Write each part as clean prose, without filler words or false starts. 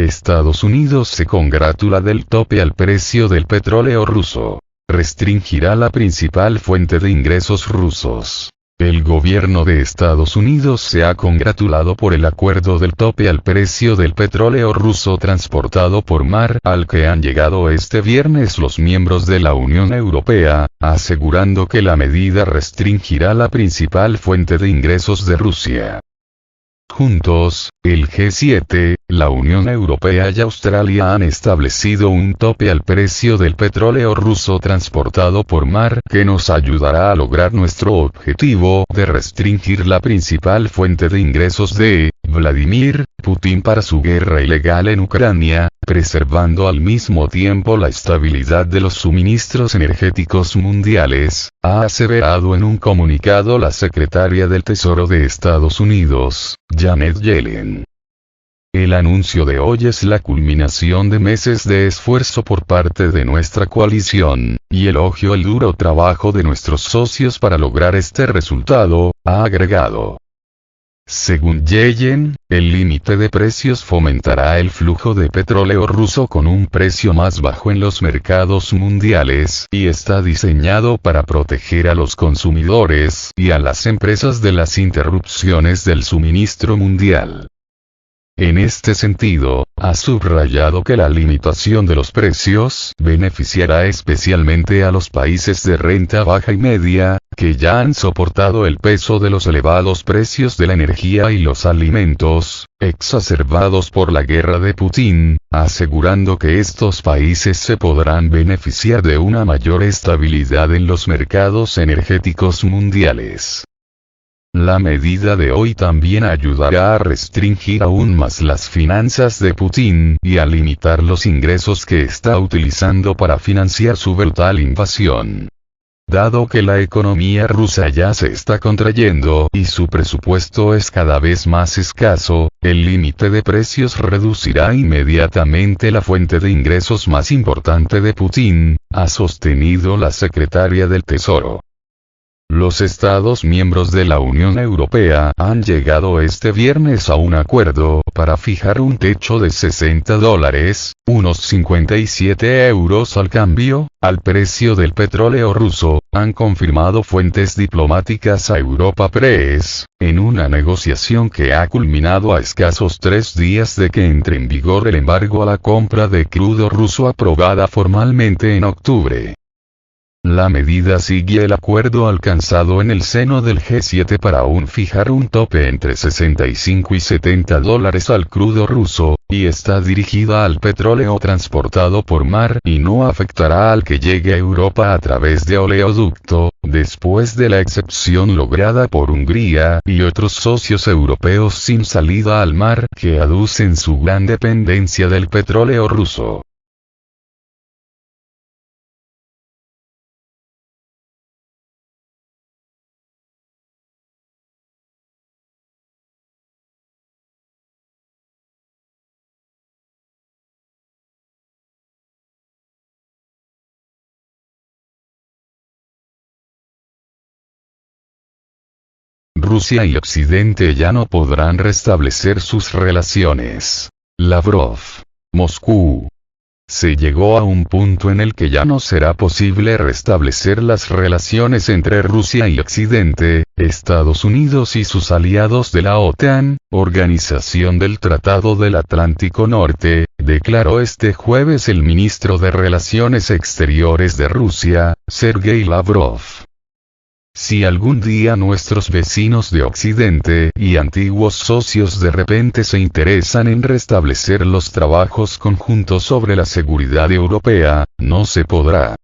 Estados Unidos se congratula del tope al precio del petróleo ruso. Restringirá la principal fuente de ingresos rusos. El gobierno de Estados Unidos se ha congratulado por el acuerdo del tope al precio del petróleo ruso transportado por mar al que han llegado este viernes los miembros de la Unión Europea, asegurando que la medida restringirá la principal fuente de ingresos de Rusia. Juntos, el G7, la Unión Europea y Australia han establecido un tope al precio del petróleo ruso transportado por mar que nos ayudará a lograr nuestro objetivo de restringir la principal fuente de ingresos de Vladimir Putin para su guerra ilegal en Ucrania, preservando al mismo tiempo la estabilidad de los suministros energéticos mundiales, ha aseverado en un comunicado la secretaria del Tesoro de Estados Unidos, Janet Yellen. El anuncio de hoy es la culminación de meses de esfuerzo por parte de nuestra coalición, y elogio el duro trabajo de nuestros socios para lograr este resultado, ha agregado. Según Yellen, el límite de precios fomentará el flujo de petróleo ruso con un precio más bajo en los mercados mundiales y está diseñado para proteger a los consumidores y a las empresas de las interrupciones del suministro mundial. En este sentido, ha subrayado que la limitación de los precios beneficiará especialmente a los países de renta baja y media, que ya han soportado el peso de los elevados precios de la energía y los alimentos, exacerbados por la guerra de Putin, asegurando que estos países se podrán beneficiar de una mayor estabilidad en los mercados energéticos mundiales. La medida de hoy también ayudará a restringir aún más las finanzas de Putin y a limitar los ingresos que está utilizando para financiar su brutal invasión. Dado que la economía rusa ya se está contrayendo y su presupuesto es cada vez más escaso, el límite de precios reducirá inmediatamente la fuente de ingresos más importante de Putin, ha sostenido la secretaria del Tesoro. Los Estados miembros de la Unión Europea han llegado este viernes a un acuerdo para fijar un techo de $60, unos 57 euros al cambio, al precio del petróleo ruso, han confirmado fuentes diplomáticas a Europa Press, en una negociación que ha culminado a escasos 3 días de que entre en vigor el embargo a la compra de crudo ruso aprobada formalmente en octubre. La medida sigue el acuerdo alcanzado en el seno del G7 para fijar un tope entre 65 y 70 dólares al crudo ruso, y está dirigida al petróleo transportado por mar y no afectará al que llegue a Europa a través de oleoducto, después de la excepción lograda por Hungría y otros socios europeos sin salida al mar que aducen su gran dependencia del petróleo ruso. Rusia y Occidente ya no podrán restablecer sus relaciones. Lavrov. Moscú. Se llegó a un punto en el que ya no será posible restablecer las relaciones entre Rusia y Occidente, Estados Unidos y sus aliados de la OTAN, Organización del Tratado del Atlántico Norte, declaró este jueves el ministro de Relaciones Exteriores de Rusia, Sergei Lavrov. Si algún día nuestros vecinos de Occidente y antiguos socios de repente se interesan en restablecer los trabajos conjuntos sobre la seguridad europea, no se podrá.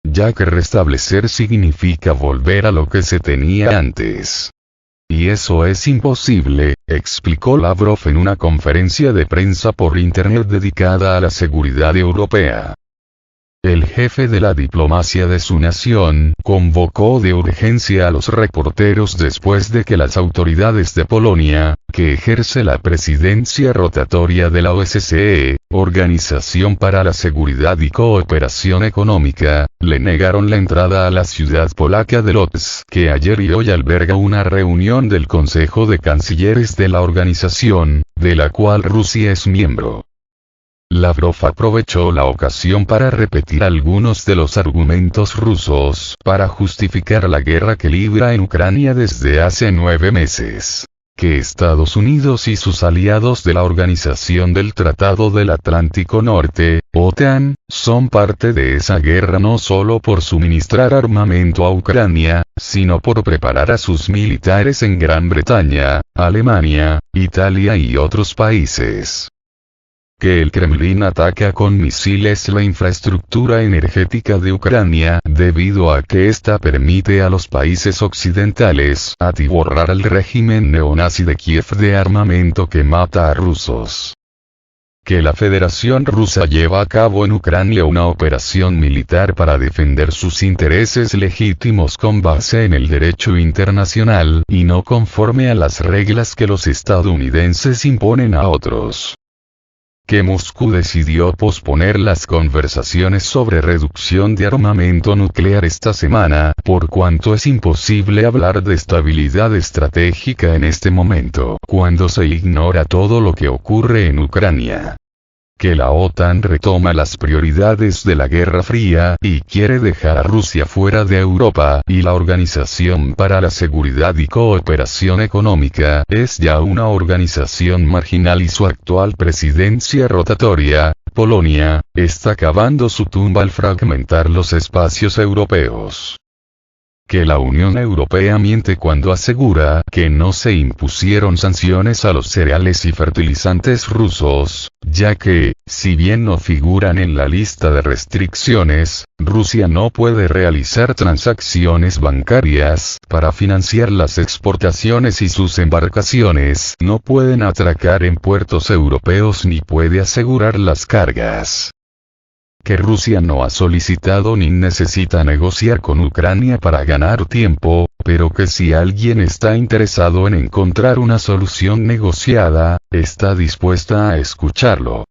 Ya que restablecer significa volver a lo que se tenía antes. Y eso es imposible, explicó Lavrov en una conferencia de prensa por internet dedicada a la seguridad europea. El jefe de la diplomacia de su nación convocó de urgencia a los reporteros después de que las autoridades de Polonia, que ejerce la presidencia rotatoria de la OSCE, Organización para la Seguridad y Cooperación Económica, le negaron la entrada a la ciudad polaca de Lodz, que ayer y hoy alberga una reunión del Consejo de Cancilleres de la organización, de la cual Rusia es miembro. Lavrov aprovechó la ocasión para repetir algunos de los argumentos rusos para justificar la guerra que libra en Ucrania desde hace 9 meses. Que Estados Unidos y sus aliados de la Organización del Tratado del Atlántico Norte, OTAN, son parte de esa guerra no solo por suministrar armamento a Ucrania, sino por preparar a sus militares en Gran Bretaña, Alemania, Italia y otros países. Que el Kremlin ataca con misiles la infraestructura energética de Ucrania debido a que ésta permite a los países occidentales atiborrar al régimen neonazi de Kiev de armamento que mata a rusos. Que la Federación Rusa lleva a cabo en Ucrania una operación militar para defender sus intereses legítimos con base en el derecho internacional y no conforme a las reglas que los estadounidenses imponen a otros. Que Moscú decidió posponer las conversaciones sobre reducción de armamento nuclear esta semana, por cuanto es imposible hablar de estabilidad estratégica en este momento, cuando se ignora todo lo que ocurre en Ucrania. Que la OTAN retoma las prioridades de la Guerra Fría y quiere dejar a Rusia fuera de Europa, y la Organización para la Seguridad y Cooperación Económica es ya una organización marginal y su actual presidencia rotatoria, Polonia, está cavando su tumba al fragmentar los espacios europeos. Que la Unión Europea miente cuando asegura que no se impusieron sanciones a los cereales y fertilizantes rusos, ya que, si bien no figuran en la lista de restricciones, Rusia no puede realizar transacciones bancarias para financiar las exportaciones y sus embarcaciones no pueden atracar en puertos europeos ni puede asegurar las cargas. Que Rusia no ha solicitado ni necesita negociar con Ucrania para ganar tiempo, pero que si alguien está interesado en encontrar una solución negociada, está dispuesta a escucharlo.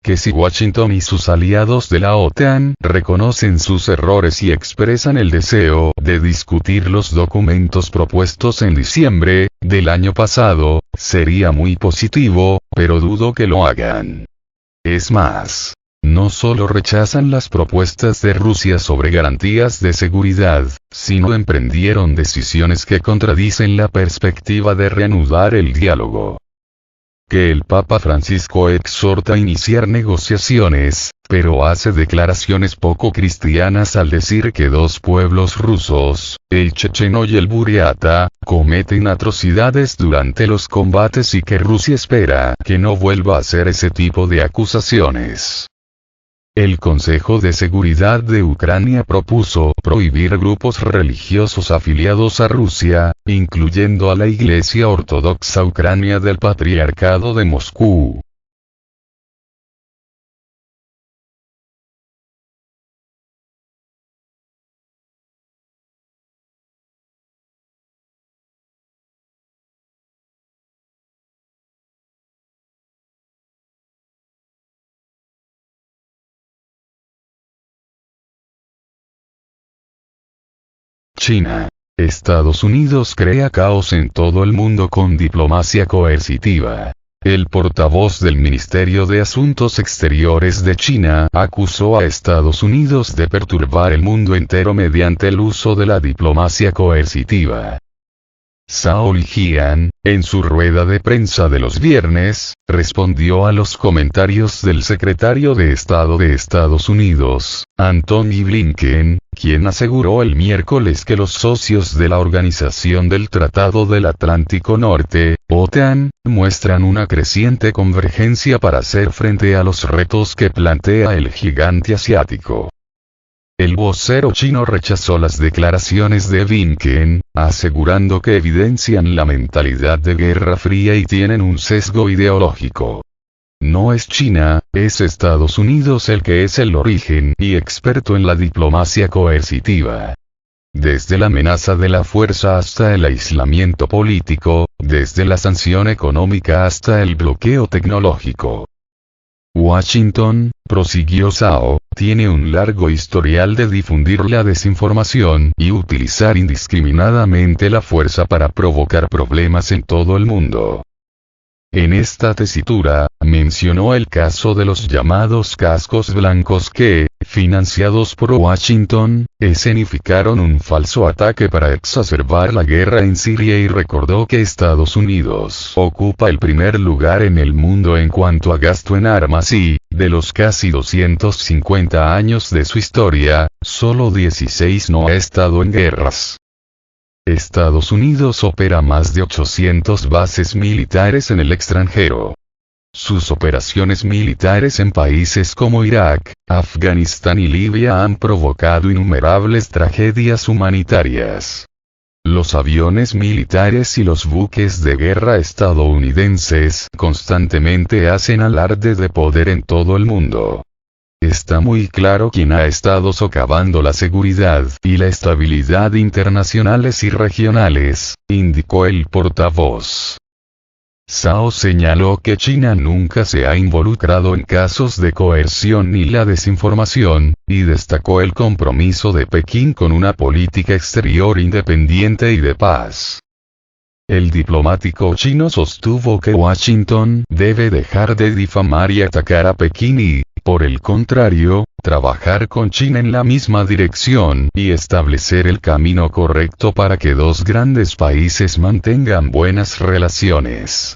Que si Washington y sus aliados de la OTAN reconocen sus errores y expresan el deseo de discutir los documentos propuestos en diciembre del año pasado, sería muy positivo, pero dudo que lo hagan. Es más, no solo rechazan las propuestas de Rusia sobre garantías de seguridad, sino emprendieron decisiones que contradicen la perspectiva de reanudar el diálogo. Que el Papa Francisco exhorta a iniciar negociaciones, pero hace declaraciones poco cristianas al decir que dos pueblos rusos, el checheno y el buriata, cometen atrocidades durante los combates y que Rusia espera que no vuelva a hacer ese tipo de acusaciones. El Consejo de Seguridad de Ucrania propuso prohibir grupos religiosos afiliados a Rusia, incluyendo a la Iglesia Ortodoxa Ucrania del Patriarcado de Moscú. China. Estados Unidos crea caos en todo el mundo con diplomacia coercitiva. El portavoz del Ministerio de Asuntos Exteriores de China acusó a Estados Unidos de perturbar el mundo entero mediante el uso de la diplomacia coercitiva. Zhao Lijian, en su rueda de prensa de los viernes, respondió a los comentarios del secretario de Estado de Estados Unidos, Antony Blinken, quien aseguró el miércoles que los socios de la Organización del Tratado del Atlántico Norte, OTAN, muestran una creciente convergencia para hacer frente a los retos que plantea el gigante asiático. El vocero chino rechazó las declaraciones de Blinken, asegurando que evidencian la mentalidad de Guerra Fría y tienen un sesgo ideológico. No es China, es Estados Unidos el que es el origen y experto en la diplomacia coercitiva. Desde la amenaza de la fuerza hasta el aislamiento político, desde la sanción económica hasta el bloqueo tecnológico. Washington, prosiguió Zhao, tiene un largo historial de difundir la desinformación y utilizar indiscriminadamente la fuerza para provocar problemas en todo el mundo. En esta tesitura, mencionó el caso de los llamados cascos blancos que, financiados por Washington, escenificaron un falso ataque para exacerbar la guerra en Siria y recordó que Estados Unidos ocupa el primer lugar en el mundo en cuanto a gasto en armas y, de los casi 250 años de su historia, solo 16 no ha estado en guerras. Estados Unidos opera más de 800 bases militares en el extranjero. Sus operaciones militares en países como Irak, Afganistán y Libia han provocado innumerables tragedias humanitarias. Los aviones militares y los buques de guerra estadounidenses constantemente hacen alarde de poder en todo el mundo. Está muy claro quién ha estado socavando la seguridad y la estabilidad internacionales y regionales, indicó el portavoz. Zhao señaló que China nunca se ha involucrado en casos de coerción ni la desinformación, y destacó el compromiso de Pekín con una política exterior independiente y de paz. El diplomático chino sostuvo que Washington debe dejar de difamar y atacar a Pekín y, por el contrario, trabajar con China en la misma dirección y establecer el camino correcto para que dos grandes países mantengan buenas relaciones.